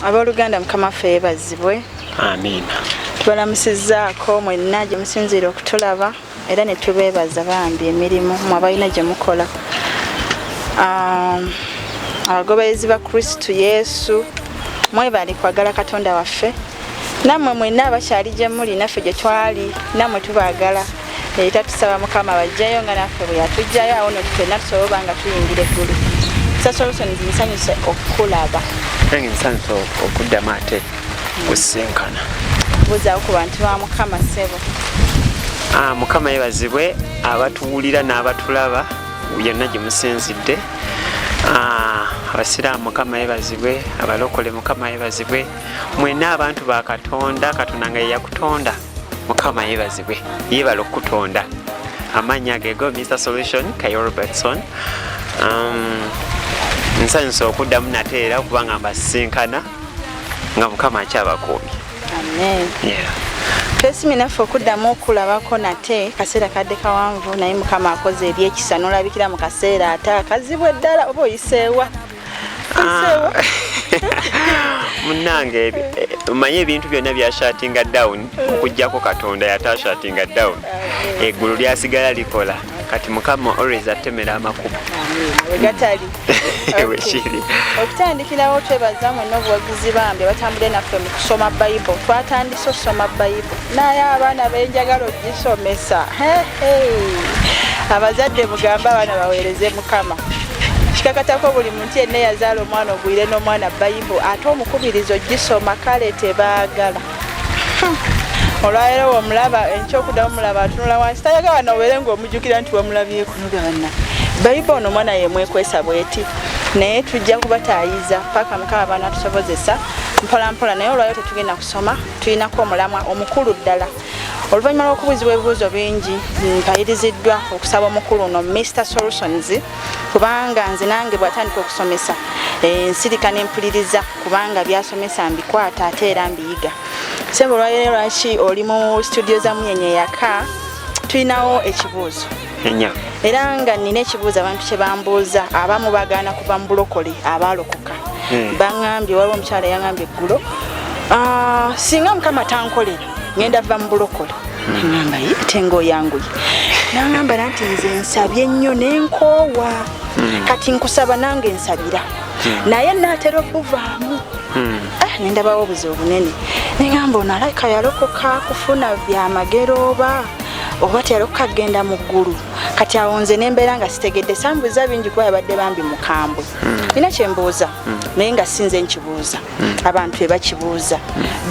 Abooluganda Mukama ffe yeebazibwe. Amiina. Tubalamusizzaako mwenna gye musinziira okutulaba era ne tubeebaza bambi emirimu mwe abalina gye mukola. Abagoberezi ba Kristo Yesu mwebali kwagala Katonda waffe. Nammwe mwenna abakyali gye muli naffe gye twali nammwe tubaagala. Era tusaba Mukama bajjayo nga naffe bwe yatujjayo awo ffenna tusobola nga tuyingira eggulu. Sasolution zinsanyuse okukulaba. Nsanyuse okuddamu ate kusinkana. Buuzaawo ku bantu ba Mukama ssebo. Mukama yeebazibwe abatuwulira n'abatulaba yonna gye musinzidde. Abasiraamu Mukama yeebazibwe, abalokole Mukama yeebazibwe. Mwenna abantu ba Katonda, Katonda nga ye yakutonda. Mukama yeebazibwe, yeebala okukutonda. Amannya geego Mr. Solution Kayo Robertson. Nsanyuse okuddamu nate era okubanga mbasinkana nga Mukama akyabakuumye. Amen. Yeah. Twesimi naffe okuddamu okulabako nate kaseera kadde kawanvu naye Mukama akoze ebyekisa n'olabikira mu kaseera ate akazibwe ddala oba oyiseewa. Munnange omanye ebintu byonna byashatinga down okuggyako Katonda yatashatinga down. Eggulu lyasigala likola kati Mukama always atemera amakubo. Wegatali. Wekiri. Okutandikirawo twebaza mwenna obuwagizi bambi batambule naffe mu kusoma Bayibuli. Twatandise okusoma Bayibuli naye abaana b'enjagala ogisomesa. Abazadde mugamba abaana baweereze Mukama. Kikakatako buli muntu yenna yazaala omwana ogwire n'omwana Bayibuli ate omukubirizo gisoma kale tebaagala. Olwaleero omulaba enkyokudamu omulaba atunula wansi tayagala nobeere ng'omujjukira nti wamulabyeko nogana Bayibuli ono omwana yemwekwesa bweti naye tujja kubataayiza paka Mukama abaana tusobozesa mpola mpola naye olwaleero tetugenda kusoma tulinako omulamwa omukulu ddala. Oluvannyuma lw'okubuuzibwa ebibuuzo bingi mpayiriziddwa okusaba omukulu ono Mr. Solutions kubanga nze nange bw'atandika okusomesa nsirika n'empuliriza kubanga byasomesa mbikwata ate era mbiyiga. Sebo olwaleero lwaki oli mu studio za Munyenye yaka tulinawo ekibuuzo. Era nga nina ekibuuzo abantu kye bambuuza abamu bagaana kuva mu bulokole abaalokoka. Baŋŋambye waliwo omukyala yangambye eggulo singa Mukama tankolera ngenda va mu bulokole. Ngamba tengo yanguye. Nangamba nti nze nsabye nnyo n'enkoowa. Kati nkusaba nange nsabira. Naye naatera okuvaamu. Nendabawo obuzibu bunene. Nengamba ono alayika yalokoka kufuna byamagero oba teyalokoka genda mu ggulu. Kati awo nze nembeera nga sitegedde sambuuza bingi kuba yabadde bambi mukambwe. Nina kyembuuza naye nga sinze nkibuuza. Abantu be bakibuuza.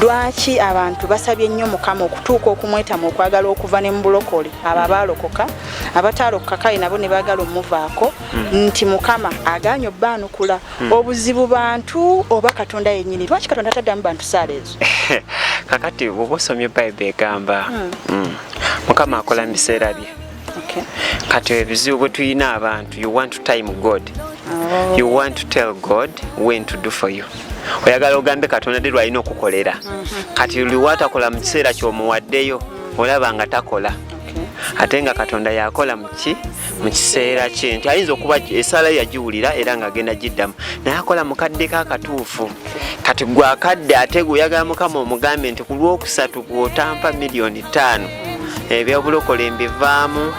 Lwaki abantu basabye nnyo Mukama okutuuka okumwetamu okwagala okuva ne mu bulokole abo abaalokoka abataalokoka kale nabo ne baagala omuvaako nti Mukama agaanye obbaanukula obuzibu bantu oba Katonda yennyini. Lwaki Katonda taddamu bantu saala ezo? Kakati bw'oba osomye Bayibuli egamba Mukama akola mu biseera bye. Kati ebizibu bwe tulina abantu you want to time God. You want to tell God when to do for you. Oyagala ogambe Katonda dde lwalina okukolera. Kati liwatakola mu kiseera ky'omuwaddeyo olaba nga takola. Ate nga Katonda yakola mu kiseera kye nti ayinza okuba esala yagiwulira era nga agenda giddamu naye akola mu kadde k'akatuufu. Kati gwe akadde ate gwe oyagala Mukama omugambe nti ku lwokusatu gw'otampa miliyoni 5 ebyobulokole mbivaamu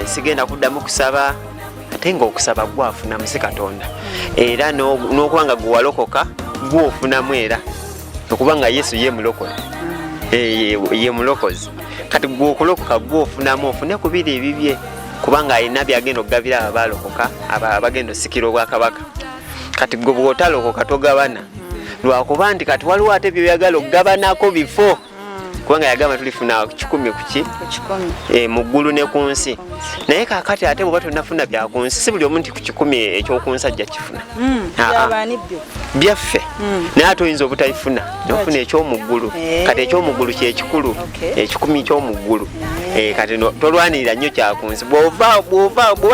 sigenda kuddamu kusaba ate ng'okusaba gwafuna musi Katonda era n'okubanga gwe walokoka gw'ofunamu era okubanga Yesu ye mulokole ye mulokozi. Kati gwe okulokoka gw'ofunamu ofune ku biri ebibye kubanga alina byagenda okugabira abaalokoka abagenda osikira obwakabaka. Kati gwe bw'otalokoka togabana lwakuba nti kati waliwo ate byoyagala okugabanako bifo kubanga yagamba tulifuna 10 mu ggulu ne ku nsi. Naye kakati ate bw'oba tonafuna bya ku nsi si buli omuntu ku 10 eky'oku ajja kifuna. Byaffe naye ate oyinza obutayifuna nofuna eky'omu ggulu. Kati eky'omu ggulu kye kikulu 10 ky'omu ggulu. Kati tolwanirira nnyo kya ku nsi bw'oba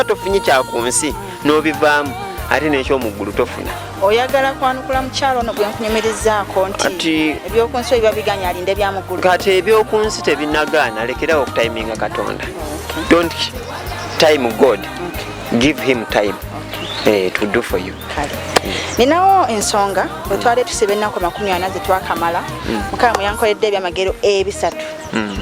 tofunye kya ku nsi n'obivaamu ate n'eky'omu ggulu tofuna. Oyagala kwanukula mukyalo ono gwe nkunyumirizaako nti ebyokunsi biba biganya alinde byamuggulu. Kati ebyokunsi tebinagaana lekerawo okutiminga Katonda. Don't time God. Give him time to do for you. ninawo ensonga bwe twali tusiba ennaku 40 ze twakamala Mukama yankoledde ebyamagero ebisatu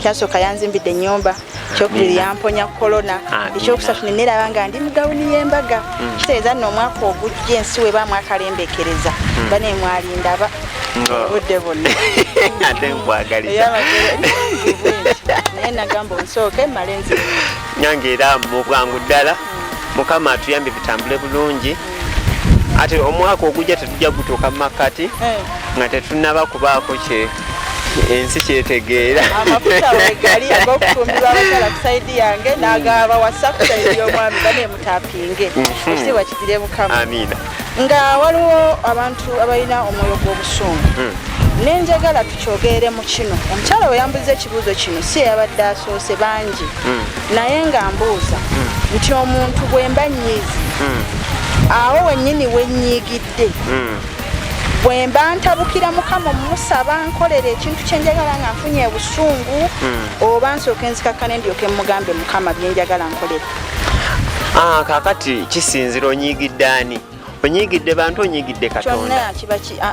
kyasooka yanzimbidde ennyumba kyokubiri yamponya korona ekyokusatu neraba nga ndi mugawuni y'embaga kitegeeza nno omwaka ogujja ensi we bamwakalembekereza banemwalindaba obudde bonna ate nkwagaliza naye nagamba onsooke mmale nziri nyange era mu bwangu ddala Mukama atuyambye bitambule bulungi ate omwaka ogujja tetujja gutuuka mu makati nga tetunaba kubaako ensi kyetegeera amafuta wegali ag'okufumbirwa abakyala ku sayidi yange n'agaba wasa ku sayidi y'omwami baneemutaapinge ekitiibwa kigire Mukama amiina nga waliwo abantu abalina omwoyo gw'obusungu nenjagala tukyogerere mu kino omukyala we yambuza ekibuuzo kino si yabadde asoose bangi naye nga mbuuza nti omuntu bwe mba nnyiizi awo wennyini wenyiigidde bwe mba ntabukira Mukama mumusaba nkolere ekintu kyenjagala nga nfunye obusungu oba nsooke nzikakkane ndyoke mugambe Mukama byenjagala nkolere kakati kisinzira onyiigidde ani onyiigidde bantu onyiigidde Katonda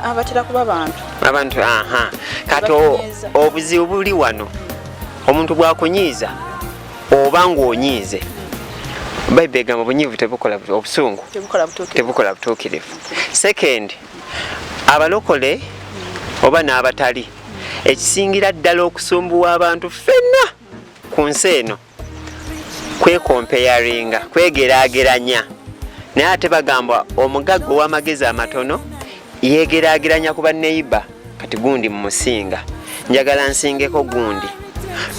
abatera kuba abantu kati obuzibu buli wano omuntu bwakunyiiza oba ng'onyiize Bayibuli egamba obunyiivu tebukola obusungu tebukola butuukirivu. Second, abalokole oba n'abatali ekisingira ddala okusumbuwa abantu ffenna ku nsi eno kwekompeyaringa kwegeraageranya naye ate bagamba omugagga ow'amagezi amatono yegeraageranya ku baneiba kati gundi mu musinga njagala nsingeko gundi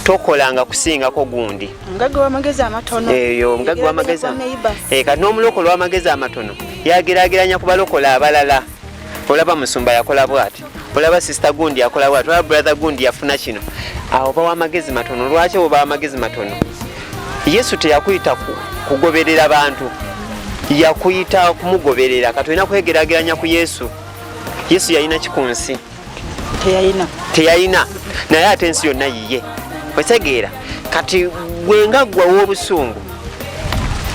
tokolanga kusingako gundi omugagga w'amagezi amatono eyo omugagga w'amagezi kati n'omulokole w'amagezi amatono yageraageranya ku balokole abalala olaba musumba yakola bwati olaba sister gundi yakola bwati olaba brother gundi yafuna kino awo bawa amagezi matono lwaki oba amagezi matono Yesu teyakuyita kugoberera bantu yakuyita kumugoberera kati olina kwegeraageranya ku Yesu yalina kikunsi teyalina naye ate ensi yonna yiye otegeera kati gwenga gwa w'obusungu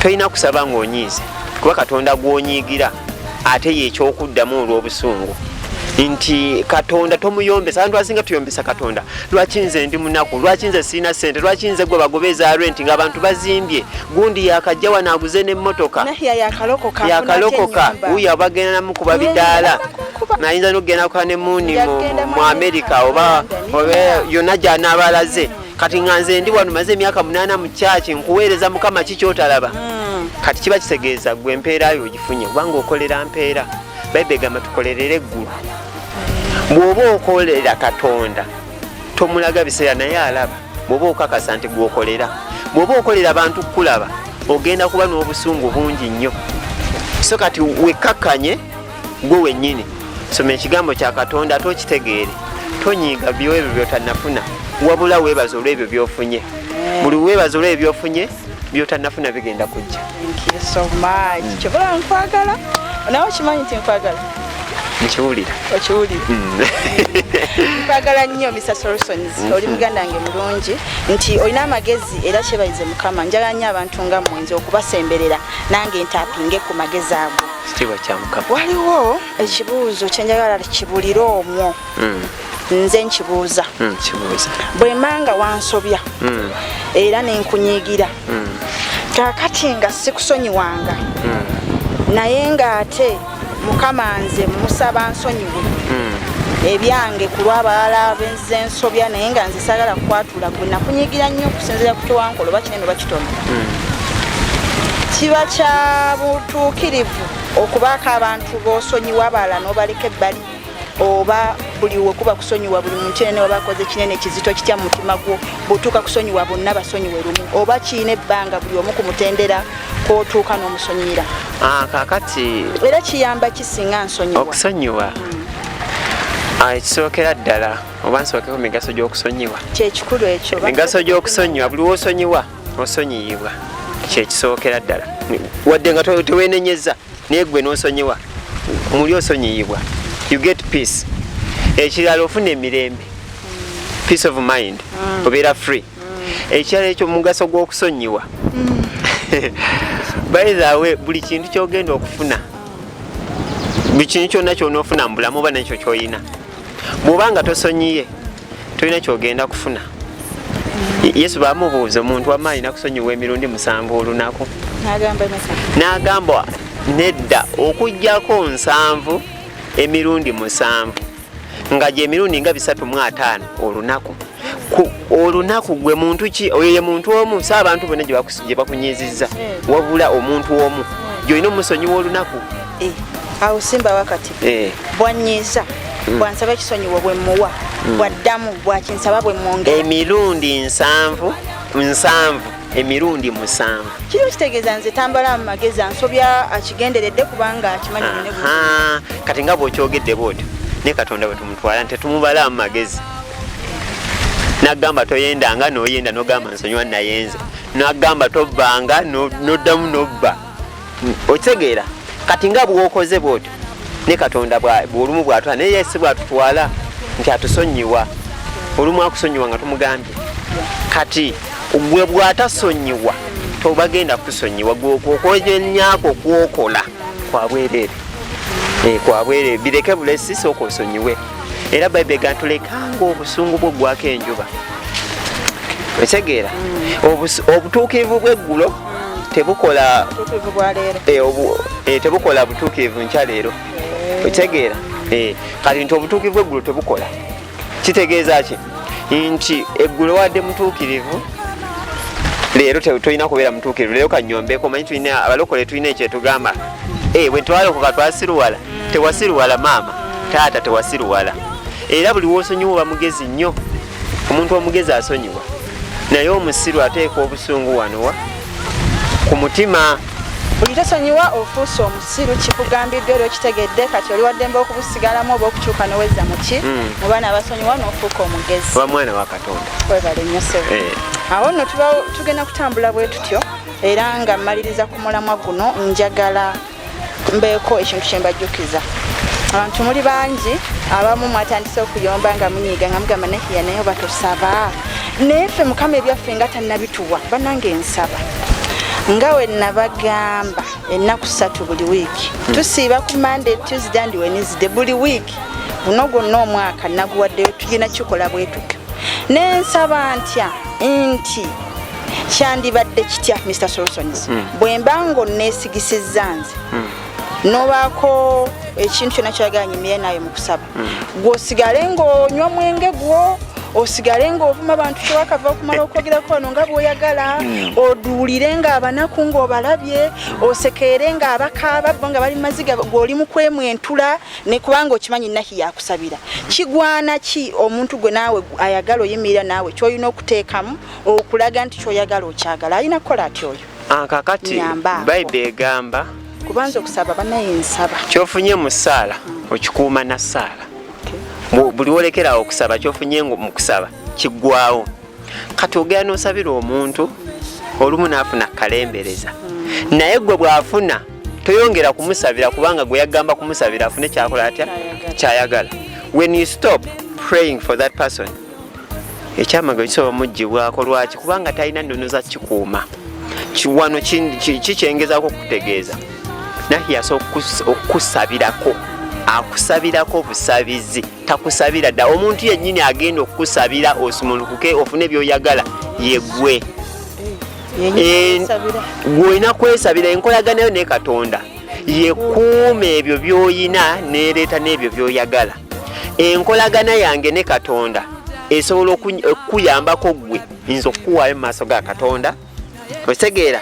tolina kusaba ng'onyiize kuba Katonda gw'onyiigira ate yekyokuddamu olw'obusungu nti Katonda tomuyombesa abantu asinga tuyombesa Katonda lwaki nze ndi munaku lwaki nze sina ssente lwaki nze gwe bagobeza rent nga abantu bazimbye gundi yakajja wanaaguze n'emmotoka yakalokoka uyo abagenda namukuba bidaala nayinza n'okugenda kuba ne muuni mu Amerika oba yonna gy'anaabalaze kati nga nze ndi wano maze emyaka 8 mu kyaki nkuweereza Mukama kikyotalaba kati kiba kitegeeza gwe empeera yo ogifunye kubanga okolera mpeera Bayibuli egamba tukolerere eggulu bw'oba okolera Katonda tomulaga biseera naye alaba bw'oba okakasa nti gwokolera bw'oba okolera abantu kulaba ogenda kuba n'obusungu bungi nnyo so kati wekakkanye gwe wennyini soma ekigambo kya Katonda tokitegeere tonyiiga ebyo by'otannafuna wabula weebaza olw'ebyo by'ofunye buli weebaza olw'ebyo by'ofunye by'otannafuna bigenda kujja. Thank you so much. Kyobola nkwagala nawe kimanyi nti nkwagala nkiwulira okiwulira nkwagala nnyo Mr. Solutions oli muganda wange mulungi nti olina amagezi era kyebayize Mukama njagala nnyo abantu nga mwenzi okubasemberera nange ntaapinge ku magezi ago kitiibwa kya Mukama. Waliwo ekibuuzo kyenjagala kibulire omwo nze nkibuuza bwe manga wansobya era nenkunyiigira kakati nga sikusonyiwanga naye ng'ate Mukama nze musaba nsonyiwe ebyange ku lw'abalala benze nsobya naye nga nze saagala kukwatula gwe nakunyiigira nnyo okusinziira ku kyewankola oba kinene oba kitono kiba kya butuukirivu okubaako abantu b'osonyiwa abalala n'obaleka ebbali oba buli wekuba kusonyiwa buli muntu yenna wabakoze kinene kizito kitya mu mutima gwo bw'otuuka kusonyiwa bonna basonyiwe lumu oba kiina ebbanga buli omu kumutendera k'otuuka n'omusonyiira kakati era kiyamba kisinga nsonyiwa okusonyiwa ekisookera ddala oba nsookeko migaso gy'okusonyiwa kyekikulu ekyo migaso gy'okusonyiwa buli w'osonyiwa osonyiyibwa kyekisookera ddala wadde nga teweenenyeza naye gwe n'osonyiwa muli osonyiyibwa you get peace ekirala ofuna emirembe peace of mind obeera free ekirala ekyo mugaso gw'okusonyiwa by the way buli kintu kyogenda okufuna bikintu kyonna ky'onoofuna mu bulamu oba nekyo ky'oyina bw'obanga tosonyiye tolina ky'ogenda kufuna. Yesu baamubuuza omuntu wamma alina kusonyiwa emirundi 7 olunaku n'agamba nedda okuggyako 7 emirundi 7 nga gy'emirundi nga 305 olunaku. Olunaku gwe muntu ki? Oyo ye muntu omu, si abantu bonna gye bakunyizizza wabula omuntu omu gy'olina omusonyiwa olunaku. Awo simba wakati bwanyiza bwansaba ekisonyiwo bwe muwa bwaddamu bwakinsaba bwe mwongera emirundi 7 emirundi 7 kiri kitegeeza nze tambala mu magezi ansobya akigenderedde kubanga akimanyi ne kati nga bw'okyogedde bw'otyo ne Katonda bwe tumutwala nti tetumubala mu magezi. N'agamba toyendanga n'oyenda n'ogamba nsonyiwa nayenze n'agamba tobbanga n'oddamu n'obba. Okitegeera kati nga bw'okoze bw'otyo ne Katonda bw'olumu bw'atwala naye Yesu bw'atutwala nti atusonyiwa olumu akusonyiwa nga tumugambye. Kati gwe bw'atasonyiwa tobagenda kusonyiwa okwenyaako kwokola kwa bwereere bireke bulesi sooka osonyiwe. Era Bayibuli egamba tulekanga obusungu bw'oggwako enjuba. Okitegeera obutuukirivu bw'eggulo tebukola butuukirivu nkya leero. Okitegeera kati nti obutuukirivu bw'eggulo tebukola kitegeeza ki nti eggulo wadde mutuukirivu leero tolina kubeera mutuukirivu. Leero kanyombeko manyi tulina abalokole tulina ekyetugamba bwe twalokoka twasiruwala tewasiruwala maama taata tewasiruwala. Era buli w'osonyiwa oba mugezi nnyo. Omuntu omugezi asonyiwa naye omusiru ateeka obusungu wanowa ku mutima. Buli tosonyiwa ofuuse omusiru kikugambiddwa era okitegedde kati oli waddembe okubusigalamu oba okukyuka nowezza muki mu baana abasonyiwa n'ofuuka omugezi oba mwana wa Katonda. Webale nnyo ssebo. Awo nno tugenda kutambula bwe tutyo era nga mmaliriza ku mulamwa guno njagala mbeeko ekintu kye mbajjukiza. Abantu muli bangi abamu mwatandise okuyomba nga munyiiga nga mugamba nehiya naye oba tosaba naye ffe Mukama ebyaffe nga tannabituwa bannange nsaba nga we nabagamba ennaku 3 buli wiiki tusiiba ku Monday, Tuesday and Wednesday buli wiiki guno gwonna omwaka naguwaddeyo tugenda kikola bwe tutyo nensaba ntya nti kyandibadde kitya Mr. Solutions bwe mba ng'onneesigisizza nze nobaako ekintu kyonna kyaganyimire naye mu kusaba gw'osigale ng'onywa mwenge gwo osigale ng'ovuma abantu tewakava okumala okwogerako wano nga bw'oyagala oduulire ng'abanaku ng'obalabye osekeere ng'abakaaba bo nga bali maziga gw'oli mu kwemwentula ne kubanga okimanyi nahi yakusabira kigwana ki omuntu gwe naawe ayagala oyimirira naawe ky'olina okuteekamu okulaga nti ky'oyagala okyagala alina kukola ati oyo kakati Bayibuli egamba kubanza okusaba banaye nsaba kyofunye mu ssaala okikuuma na ssaala. Buli wolekera okusaba kyofunye mu kusaba kiggwawo. Kati ogera n'osabira omuntu olumu n'afuna kalembereza naye gwe bw'afuna toyongera kumusabira kubanga gwe yagamba kumusabira afune kyakola atya kyayagala. When you stop praying for that person ekyamagalo kisobola muggyibwako lwaki kubanga talina nnono za kikuuma. Wano kikyengezaako okutegeeza naye yasobola okukusabirako akusabirako busabizi takusabira dda omuntu yennyini agenda okukusabira osumulukuke ofune byoyagala yegwe gw'olina kwesabira enkolaganayo ne Katonda yekuuma ebyo by'oyina neereeta n'ebyo by'oyagala. Enkolagana yange ne Katonda esobola okukuyambako gwe nze okukuwaayo mu maaso ga Katonda otegeera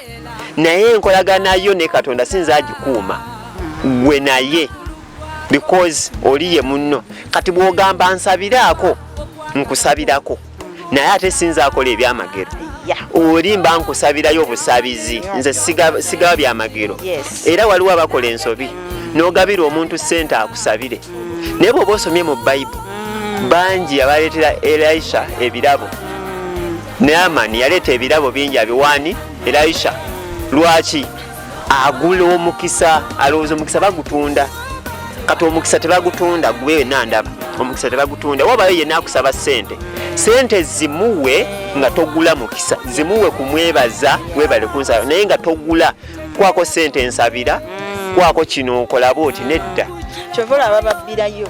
naye enkolagana yo ne Katonda sinza agikuuma gwe naye because oli ye munno. Kati bw'ogamba nsabiraako nkusabirako naye ate sinza akola ebyamagero oli mba nkusabirayo obusabizi nze sigaba byamagero. Era waliwo abakola ensobi n'ogabira omuntu ssente akusabire naye bw'oba osomye mu Bayibuli bangi abaleetera Elisha ebirabo Naamani yaleeta ebirabo bingi abiwaani Elisha lwaki agula omukisa alowooza omukisa bagutunda kati omukisa tebagutunda gwe nandaba omukisa tebagutunda wabayo yenna akusaba sente zimuwe nga togula mukisa zimuwe kumwebaza webale kunsaba naye nga togula kwako sente ensabira kwako kino okola bwoti nedda kyovula abababbirayo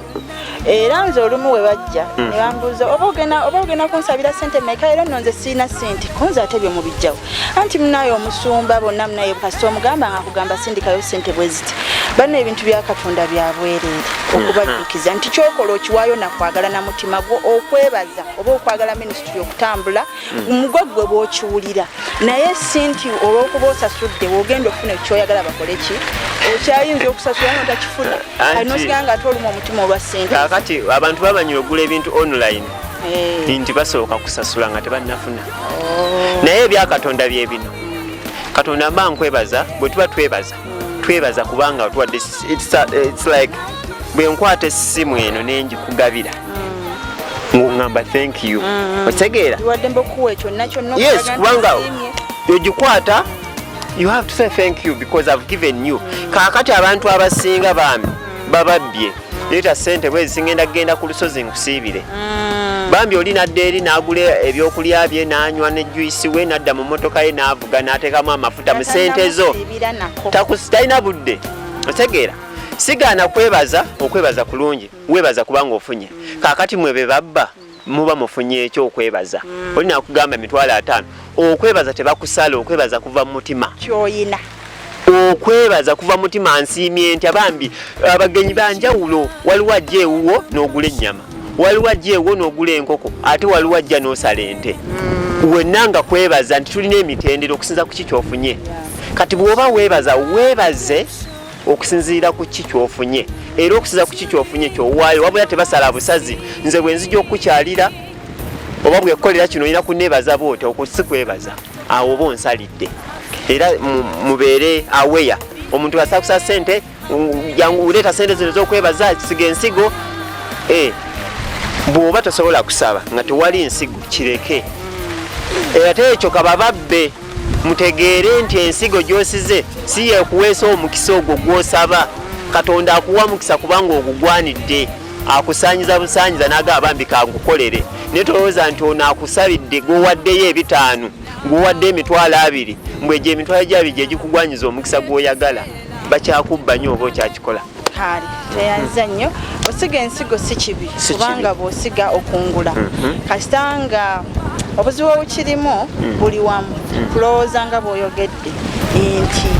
era nze olumu we bajja ne bambuuza oba ogenda kunsabira ssente meka era nno nze siina ssente kunze ate bye mubijjawo anti munayo omusumba bonna munayo kasita omugamba nga kugamba sindikayo ssente bwe ziti banna ebintu bya Katonda bya bwereere okubajjukiza nti kyokola okiwaayo nakwagala na mutima gwo okwebaza oba okwagala minisitule okutambula mugwe gwe bw'okiwulira naye si nti olw'okuba osasudde woogenda okufuna ekyoyagala bakole ki okyayinza okusasula notakifuna alina osigala nga ate olumu omutima olwa ssente kakati abantu bamanyi ogula ebintu online nti basooka kusasula nga tebannafuna naye ebya Katonda bye bino Katonda mba nkwebaza bwe tuba twebaza kubanga tuwadde it's like bwe nkwata essimu eno nenjikugabira ngamba thank you otegeera yes kubanga ogikwata you have to say thank you because I've given you kakati abantu abasinga bambi bababbye leeta ssente bwezi genda ku lusozi nkusiibire bambi oli nadda eri n'agula ebyokulya bye n'anywa ne juisi we n'adda mu mmotoka ye n'avuga n'ateekamu amafuta mu ssente zo talina budde otegeera sigaana okwebaza kulungi weebaza kubanga ofunye kakati mwe be babba muba mufunye ekyokwebaza oli nakugamba emitwalo 5 okwebaza tebakusala okwebaza kuva mu mutima kyoyina okwebaza kuva mutima nsiimye nti abambi abagenyi banjawulo waliwo ajja ewuwo n'ogula ennyama waliwo ajja ewuwo n'ogula enkoko ate waliwo ajja n'osala ente wenna nga kwebaza nti tulina emitendera okusinza ku ki kyofunye kati bw'oba weebaze okusinziira ku ki kyofunye era okusinza ku ki kyofunye kyowaayo wabula tebasala busazi nze bwe nzija okukyalira oba bwekolera kino olina kuneebaza bwoti okusikwebaza awo oba onsalidde era mubeere aweya omuntu asakusa ssente uleeta ssente zino z'okwebaza siga ensigo bw'oba tosobola kusaba nga tewali nsigo kireke ate ekyo kabababbe mutegeere nti ensigo gy'osize si yeekuweesa omukisa ogwo gw'osaba Katonda akuwa mukisa kubanga ogugwanidde akusaanyiza busaanyiza n'agamba bambi kangukolere naye tolowooza nti ono akusabidde gw'owaddeyo 5 gw'owadde emitwalo 2 mbwe gye emitwalo gya 2 gye gikugwanyiza omukisa gw'oyagala bakyakubba nnyo oba okyakikola kale teyanza nnyo osiga ensigo si kibi kubanga bw'osiga okungula kasita nga obuzibu obukirimu buli wamu kulowooza nga bw'oyogedde nti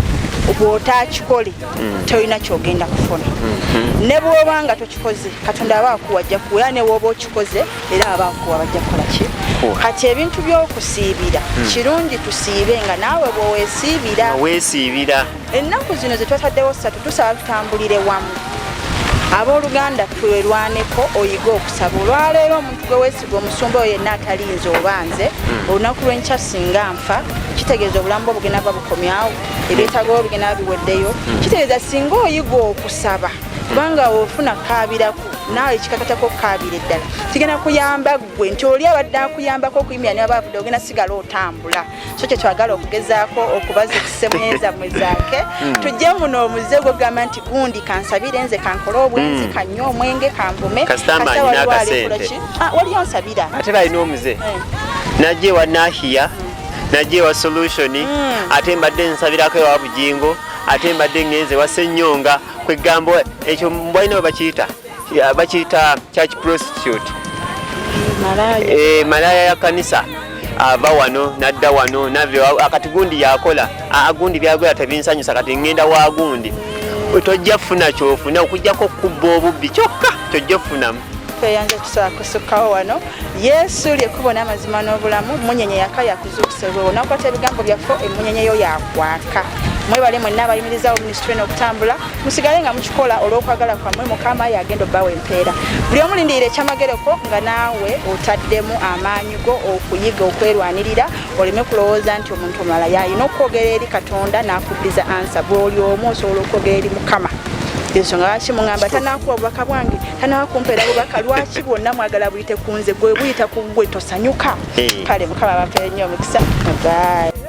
bw'otaakikole tolina kyogenda kufuna ne bw'oba nga tokikoze Katonda aba akuwajja kuwa ne bw'oba okikoze era aba akuwa bajja kukola ki kati ebintu by'okusiibira kirungi tusiibe nga naawe bw'oweesiibira ennaku zino ze twataddewo 3 tusaba tutambulire wamu abooluganda twerwaneko oyiga okusaba olwaleero omuntu gwe weesiga omusumba oyo yenna atalinze obanze olunaku lw'enkya singa nfa kitegeeza obulamu bwo bugenda babukomyawo ebyetaago bigenda biweddeyo kitegeeza singa oyiga okusaba kubanga ofuna kaabiraku naawe ekikakatako kaabira eddala kigenda kuyamba gwe nti oli abadde akuyambako okuyimira niba bavudde ogenda sigala otambula so kye twagala okugezaako okubaza okusemuyeza mwe zaake tujje muno omuze gwogamba nti gundi kansabire nze kankole obwenzi kanywa omwenge kanvume waliyo nsabira ate balina omuze najje wa nahiya najje wa solution ate mbadde nsabirako ewa bujingo ate mbadde ngenze wa Ssennyonga kwegamba ekyo mbwalina bakiyita church prostitute malaya ya kanisa ava wano nadda wano navyo akati gundi yakola agundi byagoya tebinsanyusa kati ngenda wa gundi tojja kufuna kyofuna okujjako kubba obubbi kyokka tojja kufunamu tweyanze kusukkawo wano Yesu lyekubona amazima n'obulamu munyenye yakaya kuzuukusebwa onakwata ebigambo byaffe emunyenye yo yakwaka mwebale mwenna abayimirizawo minisitule n'okutambula musigale nga mukikola olw'okwagala kwammwe Mukama yagenda obbawa empeera buli omulindirira ekyamagereko nga naawe otaddemu amaanyi go okuyiga okwerwanirira oleme kulowooza nti omuntu omulala yalina okwogera eri Katonda n'akuddiza ansa bw'oli omu osobola okwogera eri Mukama ensonga lwaki muŋŋamba tanaakuwa obubaka bwange tanaakumpeera bubaka lwaki bwonna mwagala buyite ku nze gwe buyita ku gwe tosanyuka kale Mukama bampeere nnyo omukisa. Bye.